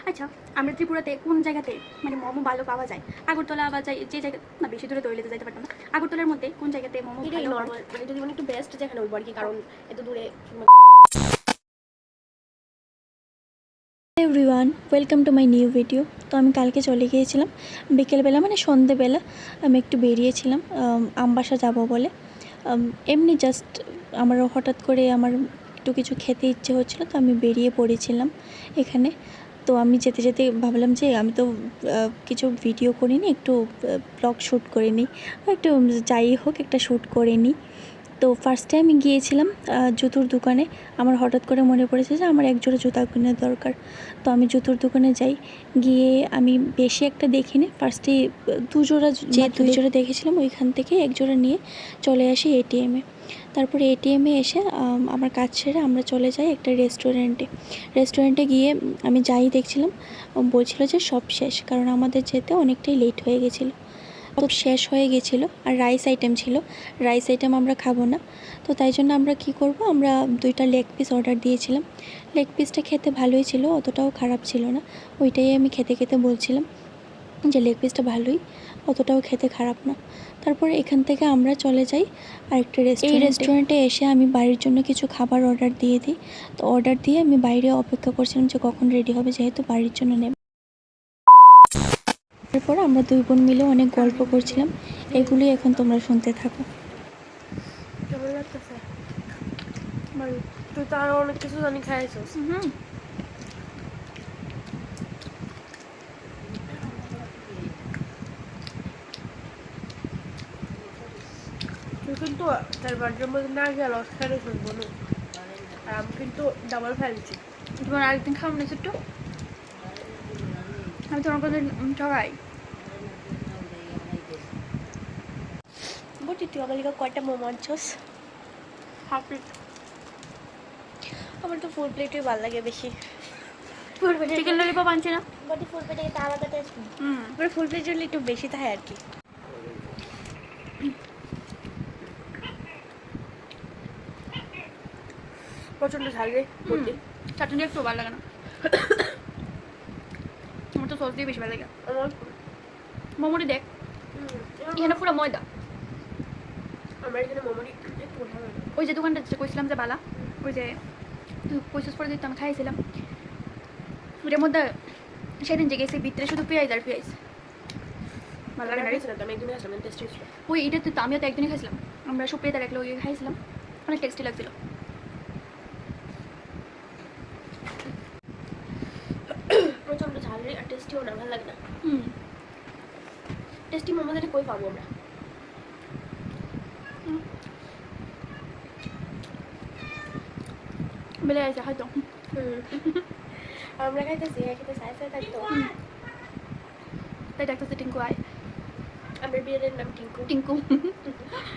আচ্ছা, আমরা ত্রিপুরাতে কোন জায়গাতে মানে মোমো ভালো পাওয়া যায়? আগরতলা বা যে জায়গা না, বেশি দূরে দৌড়িতে যাইতে পারতাম না। আগরতলার মধ্যে কোন জায়গাতে মোমো এটাই ভালো নর্মাল, মানে যদি একটু বেস্ট যেখানে ওই আর কি, কারণ এত দূরে। Everyone, welcome to my new video. তো আমি কালকে চলে গিয়েছিলাম বিকেলবেলা, মানে সন্ধেবেলা আমি একটু বেরিয়েছিলাম আমবাসা যাব বলে। এমনি জাস্ট আমার হঠাৎ করে আমার একটু কিছু খেতে ইচ্ছে হচ্ছিলো, তো আমি বেরিয়ে পড়েছিলাম এখানে। তো আমি যেতে যেতে ভাবলাম যে আমি তো কিছু ভিডিও করিনি, একটু ব্লগ শ্যুট করে নিই, একটু যাই হোক একটা শ্যুট করে নিই। তো ফার্স্টে আমি গিয়েছিলাম জুতোর দোকানে। আমার হঠাৎ করে মনে পড়েছে যে আমার একজোড়া জুতা কেনার দরকার। তো আমি জুতোর দোকানে যাই, গিয়ে আমি বেশি একটা দেখিনি, ফার্স্টে দুই জোড়া দেখেছিলাম, ওইখান থেকে এক জোড়া নিয়ে চলে আসি এটিএমে। তারপরে এটিএমে এসে আমার কাজ সেরে আমরা চলে যাই একটা রেস্টুরেন্টে গিয়ে আমি যাই দেখছিলাম, বলছিল যে সব শেষ, কারণ আমাদের যেতে অনেকটাই লেট হয়ে গেছিলো। তো শেষ হয়ে গেছিলো, আর রাইস আইটেম আমরা খাবো না। তো তাই জন্য আমরা কি করব, আমরা 2টা লেগ পিস অর্ডার দিয়েছিলাম। লেগ পিসটা খেতে ভালোই ছিল, অতটাও খারাপ ছিল না। ওইটাই আমি খেতে বলছিলাম যে লেগ পিসটা ভালোই, অতটাও খেতে খারাপ না। তারপরে এখান থেকে আমরা চলে যাই আরেকটা রেস্টুরেন্টে এসে আমি বাড়ির জন্য কিছু খাবার অর্ডার দিয়ে দিই। তো অর্ডার দিয়ে আমি বাইরে অপেক্ষা করছিলাম যে কখন রেডি হবে, যেহেতু বাড়ির জন্য নেব। তারপর আমরা 2 বোন মিলে অনেক গল্প করছিলাম, এগুলি এখন তোমরা শুনতে থাকো। কেমন লাগতেছে? তুই তো আরো অনেক কিছু জানি খাইছিস। তুই কিন্তু তার বাড়ির মধ্যে না গিয়ে লস খাইলে শুনবো না, আর আমি কিন্তু ডাবল ফেলছি। তোমার আরেকদিন খাওয়া না একটু, আমি তোমার কথা ঠগাই। বটি তুই আমার লিখা কয়টা মোমো আনছস? Half plate. আমার তো ফুল প্লেটই ভালো লাগে বেশি। চিকেন ললিপপ আনছে না? বটি ফুল প্লেটে কিন্তু আলাদা টেস্ট। মানে ফুল প্লেট জন্য একটু বেশি থাকে আর কি। প্রচন্ড ঝাল রে বটি। চাটনি একটু ভালো লাগে না, আমার তো সস দিয়ে বেশি ভালো লাগে। আমার মোমোটি দেখ, এখানে পুরো ময়দা। আমার এখানে মোমোটি একটু ভালো লাগে। ওই যে দোকানটা যে কইছিলাম যে বালা, ওই যে তুই পয়সা পরে দিতে আমি খাইছিলাম, ওটার মধ্যে সেদিন যে গেছি ভিতরে শুধু পেঁয়াজ আর পেঁয়াজ। ভালো লাগে না রে। আমি একদিন আসলাম, টেস্টি ছিল। ওই এটা তো আমিও তো একদিনই খাইছিলাম, আমরা সুপ্রিয়া তার এক লোক খাইছিলাম, অনেক টেস্টি লাগছিল। প্রচন্ড ঝাল রে, আর টেস্টিও না, ভালো লাগে না। টেস্টি মোমো যেটা কই পাবো আমরা? বেলে আছে হয়তো। আমরা খাইতেছি, খেতে সাই সাই থাকতো। তাই ডাকতেছে টিঙ্কু আয়। আমার বিয়ের নাম টিঙ্কু। টিঙ্কু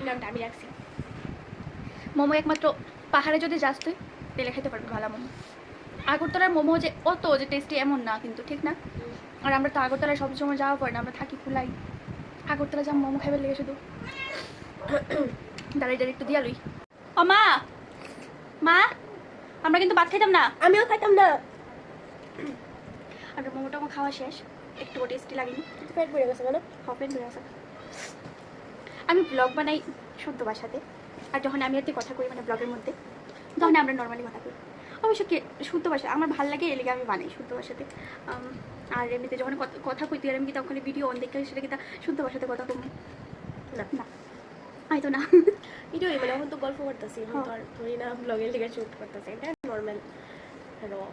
নামটা আমি রাখছি। মোমো একমাত্র পাহাড়ে যদি যাস তুই পেলে খেতে পারবি ভালো মোমো। আগরতলার মোমো যে অত যে টেস্টি এমন না কিন্তু, ঠিক না? আর আমরা তো আগরতলায় সবসময় যাওয়া পড়ে না, আমরা থাকি খোলাই। আগরতলা যা মোমো খাইবার লেগে শুধু দাঁড়িয়ে একটু দিয়া লই। ও মা, মা আমরা কিন্তু ভাত খাইতাম না। আমিও খাইতাম না। আর মোমোটা আমার খাওয়া শেষ, একটু টেস্টি লাগেনি। পেট ভরে গেছে কেন? হপেন হয়ে আসা। আমি ব্লগ বানাই শুদ্ধ ভাষাতে, আর যখন আমি আর কথা করি মানে ব্লগের মধ্যে, তখন আমরা নর্মালি কথা করি। অবশ্য কি শুদ্ধ ভাষা আমার ভালো লাগে, এলাকা আমি বানাই শুদ্ধ ভাষাতে। আর এমনিতে যখন কথা কইতে আর আমি কি তখন ভিডিও অন দেখতে সেটা কিন্তু শুদ্ধ ভাষাতে কথা কম না না হয়তো না। এটাই মানে এখন তো গল্প করতেছি, এখন তো আর ধরি না ব্লগের লিগে শুট করতেছি, এটা নর্মাল ব্লগ।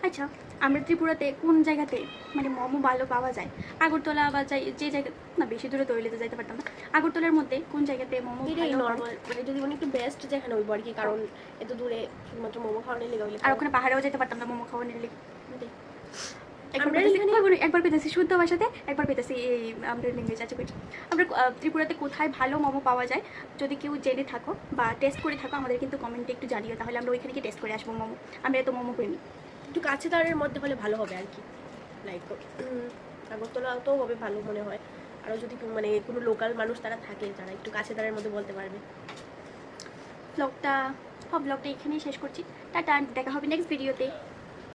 আচ্ছা, আমরা ত্রিপুরাতে কোন জায়গাতে মানে মোমো ভালো পাওয়া যায়? আগরতলা বা যে জায়গা না, বেশি দূরে দৌড়িতে যাইতে পারতাম না। আগরতলার মধ্যে কোন জায়গাতে মোমো এটাই ভালো নর্মাল, মানে যদি একটু বেস্ট যেখানে ওই আর কি, কারণ এত দূরে শুধুমাত্র মোমো খাওয়ানোর লিগে হইলে। আর ওখানে পাহাড়েও যেতে পারতাম না মোমো খাওয়া নিলে। আমরা এখানে একবার পেতেছি শুদ্ধ ভাষাতে, একবার পেতেছি এই আমাদের ল্যাঙ্গুয়েজ আছে। আমরা ত্রিপুরাতে কোথায় ভালো মোমো পাওয়া যায় যদি কেউ জেনে থাকো বা টেস্ট করে থাকো, আমাদের কিন্তু কমেন্টে একটু জানিও, তাহলে আমরা ওইখানে গিয়ে টেস্ট করে আসবো মোমো। আমরা এত মোমো প্রেমী। একটু কাছে তারের মধ্যে হলে ভালো হবে আর কি, লাইক আগরতলাতেও হবে ভালো মনে হয়। আরও যদি মানে কোনো লোকাল মানুষ তারা থাকে যারা একটু কাছে তারের মধ্যে বলতে পারবে। ব্লগটা এখানেই শেষ করছি। টাটা, দেখা হবে নেক্সট ভিডিওতে।